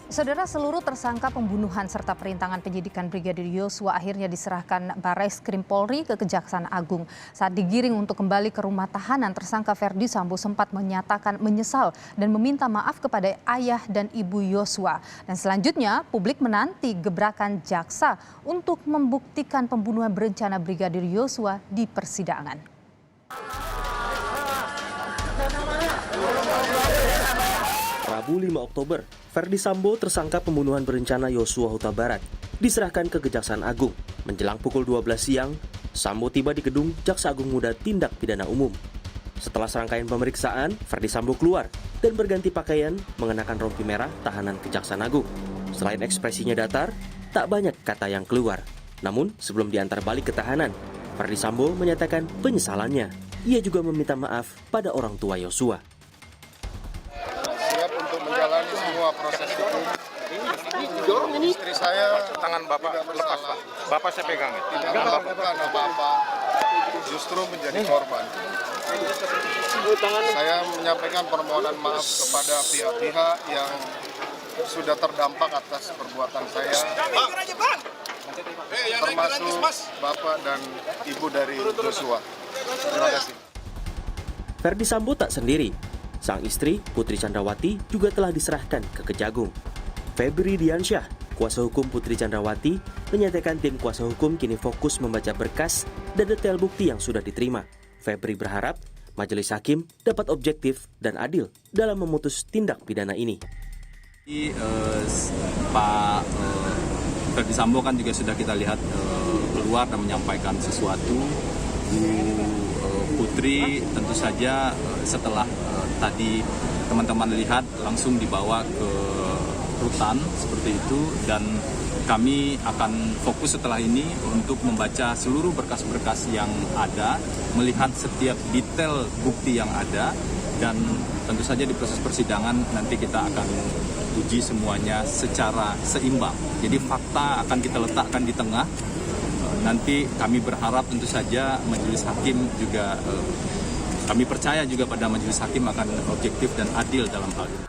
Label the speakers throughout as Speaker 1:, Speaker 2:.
Speaker 1: Saudara, seluruh tersangka pembunuhan serta perintangan penyidikan Brigadir Yosua akhirnya diserahkan Barreskrim Polri ke Kejaksaan Agung. Saat digiring untuk kembali ke rumah tahanan, tersangka Ferdy Sambo sempat menyatakan menyesal dan meminta maaf kepada ayah dan ibu Yosua. Dan selanjutnya, publik menanti gebrakan jaksa untuk membuktikan pembunuhan berencana Brigadir Yosua di persidangan.
Speaker 2: Rabu 5 Oktober, Ferdy Sambo tersangka pembunuhan berencana Yosua Huta Barat diserahkan ke Kejaksaan Agung. Menjelang pukul 12 siang, Sambo tiba di gedung Jaksa Agung Muda Tindak Pidana Umum. Setelah serangkaian pemeriksaan, Ferdy Sambo keluar dan berganti pakaian mengenakan rompi merah tahanan Kejaksaan Agung. Selain ekspresinya datar, tak banyak kata yang keluar. Namun, sebelum diantar balik ke tahanan, Ferdy Sambo menyatakan penyesalannya. Ia juga meminta maaf pada orang tua Yosua.
Speaker 3: Menjalani semua proses hukum. Istri saya
Speaker 4: tangan Bapak lepas, Pak. Bapak saya pegang.
Speaker 3: Tidak melakukan apa-apa, justru menjadi korban. Saya menyampaikan permohonan maaf kepada pihak-pihak yang sudah terdampak atas perbuatan saya, termasuk Bapak dan Ibu dari Yosua. Terima kasih.
Speaker 2: Ferdy Sambo tak sendiri. Sang istri, Putri Chandrawati, juga telah diserahkan ke Kejagung. Febri Diansyah, kuasa hukum Putri Chandrawati, menyatakan tim kuasa hukum kini fokus membaca berkas dan detail bukti yang sudah diterima. Febri berharap majelis hakim dapat objektif dan adil dalam memutus tindak pidana ini.
Speaker 5: Pak Ferdy Sambo kan juga sudah kita lihat keluar dan menyampaikan sesuatu. Putri tentu saja setelah tadi teman-teman lihat langsung dibawa ke rutan seperti itu, dan kami akan fokus setelah ini untuk membaca seluruh berkas-berkas yang ada, melihat setiap detail bukti yang ada, dan tentu saja di proses persidangan nanti kita akan uji semuanya secara seimbang. Jadi fakta akan kita letakkan di tengah. Nanti kami berharap tentu saja majelis hakim juga, kami percaya juga pada majelis hakim akan objektif dan adil dalam hal ini.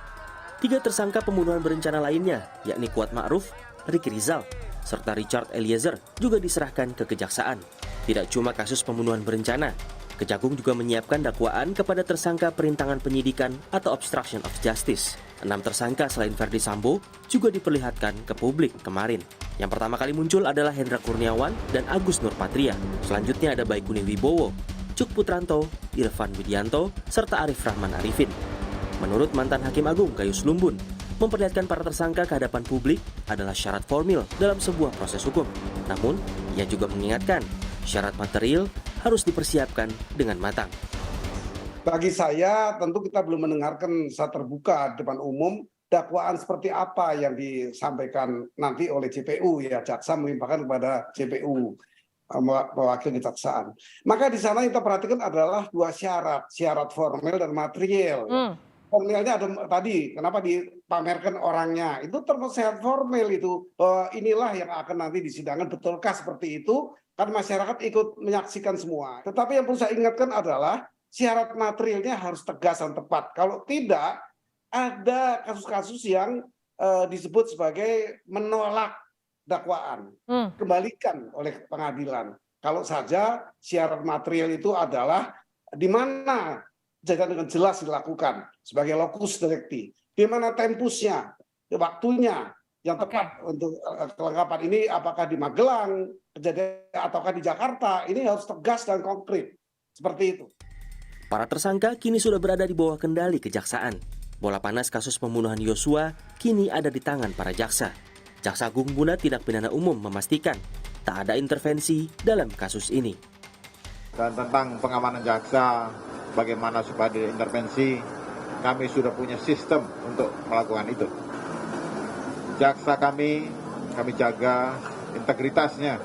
Speaker 2: 3 tersangka pembunuhan berencana lainnya, yakni Kuat Ma'ruf, Ricky Rizal, serta Richard Eliezer juga diserahkan ke Kejaksaan. Tidak cuma kasus pembunuhan berencana, Kejagung juga menyiapkan dakwaan kepada tersangka perintangan penyidikan atau obstruction of justice. 6 tersangka selain Ferdy Sambo juga diperlihatkan ke publik kemarin. Yang pertama kali muncul adalah Hendra Kurniawan dan Agus Nurpatria. Selanjutnya ada Baikuni Wibowo, Cuk Putranto, Irfan Widianto, serta Arif Rahman Arifin. Menurut mantan Hakim Agung Gayus Lumbun, memperlihatkan para tersangka ke hadapan publik adalah syarat formil dalam sebuah proses hukum. Namun, ia juga mengingatkan syarat material harus dipersiapkan dengan matang.
Speaker 6: Bagi saya, tentu kita belum mendengarkan secara terbuka di depan umum dakwaan seperti apa yang disampaikan nanti oleh JPU, ya, jaksa melimpahkan kepada JPU mewakili kejaksaan. Maka di sana kita perhatikan adalah 2 syarat formil dan material. Formilnya ada tadi, kenapa dipamerkan orangnya? Itu termasuk syarat formil itu. Inilah yang akan nanti disidangkan, betulkah seperti itu? Kan masyarakat ikut menyaksikan semua. Tetapi yang perlu saya ingatkan adalah syarat materialnya harus tegas dan tepat. Kalau tidak, ada kasus-kasus yang disebut sebagai menolak dakwaan, kembalikan oleh pengadilan. Kalau saja syarat material itu adalah di mana kejadian dengan jelas dilakukan sebagai locus delicti, di mana tempusnya, waktunya yang tepat untuk kelengkapan ini, apakah di Magelang kejadian ataukah di Jakarta, ini harus tegas dan konkret seperti itu.
Speaker 2: Para tersangka kini sudah berada di bawah kendali kejaksaan. Bola panas kasus pembunuhan Yosua kini ada di tangan para jaksa. Jaksa Agung Muda Tindak Pidana Umum memastikan tak ada intervensi dalam kasus ini.
Speaker 4: Dan tentang pengamanan jaksa, bagaimana supaya diintervensi, kami sudah punya sistem untuk melakukan itu. Jaksa kami jaga integritasnya,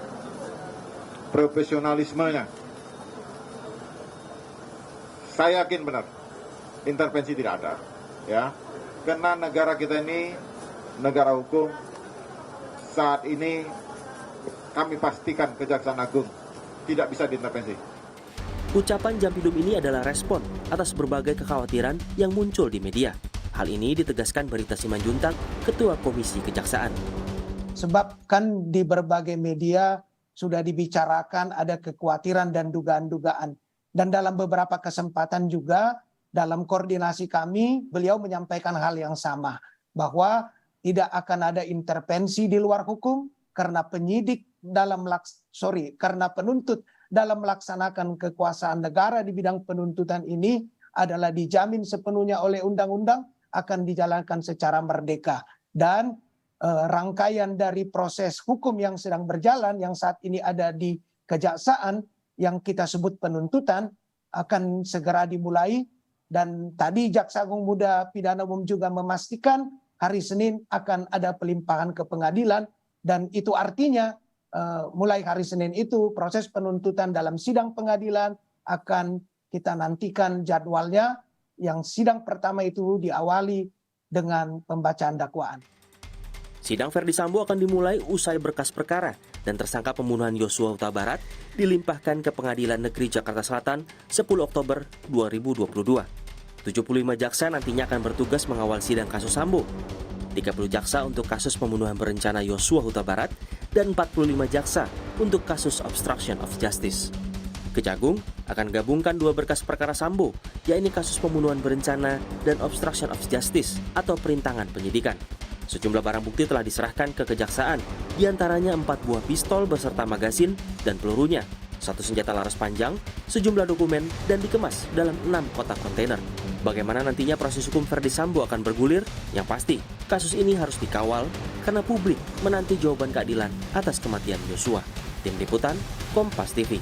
Speaker 4: profesionalismenya. Saya yakin benar, intervensi tidak ada, ya. Karena negara kita ini negara hukum. Saat ini kami pastikan Kejaksaan Agung tidak bisa diintervensi.
Speaker 2: Ucapan Jampidum ini adalah respon atas berbagai kekhawatiran yang muncul di media. Hal ini ditegaskan Barita Simanjuntak, Ketua Komisi Kejaksaan.
Speaker 7: Sebab kan di berbagai media sudah dibicarakan ada kekhawatiran dan dugaan-dugaan. Dan dalam beberapa kesempatan juga dalam koordinasi kami, beliau menyampaikan hal yang sama. Bahwa tidak akan ada intervensi di luar hukum karena karena penuntut dalam melaksanakan kekuasaan negara di bidang penuntutan ini adalah dijamin sepenuhnya oleh undang-undang, akan dijalankan secara merdeka. Dan rangkaian dari proses hukum yang sedang berjalan, yang saat ini ada di kejaksaan, yang kita sebut penuntutan, akan segera dimulai. Dan tadi Jaksa Agung Muda Pidana Umum juga memastikan hari Senin akan ada pelimpahan ke pengadilan. Dan itu artinya mulai hari Senin itu proses penuntutan dalam sidang pengadilan akan kita nantikan jadwalnya, yang sidang pertama itu diawali dengan pembacaan dakwaan.
Speaker 2: Sidang Verdi Sambo akan dimulai usai berkas perkara dan tersangka pembunuhan Yosua Huta Barat dilimpahkan ke Pengadilan Negeri Jakarta Selatan 10 Oktober 2022. 75 jaksa nantinya akan bertugas mengawal sidang kasus Sambo. 30 jaksa untuk kasus pembunuhan berencana Yosua Huta Barat dan 45 jaksa untuk kasus obstruction of justice. Kejagung akan gabungkan 2 berkas perkara Sambo, yakni kasus pembunuhan berencana dan obstruction of justice atau perintangan penyidikan. Sejumlah barang bukti telah diserahkan ke kejaksaan, diantaranya 4 buah pistol beserta magasin dan pelurunya, 1 senjata laras panjang, sejumlah dokumen, dan dikemas dalam 6 kotak kontainer. Bagaimana nantinya proses hukum Verdi Sambo akan bergulir? Yang pasti, kasus ini harus dikawal karena publik menanti jawaban keadilan atas kematian Yosua. Tim Liputan, Kompas TV.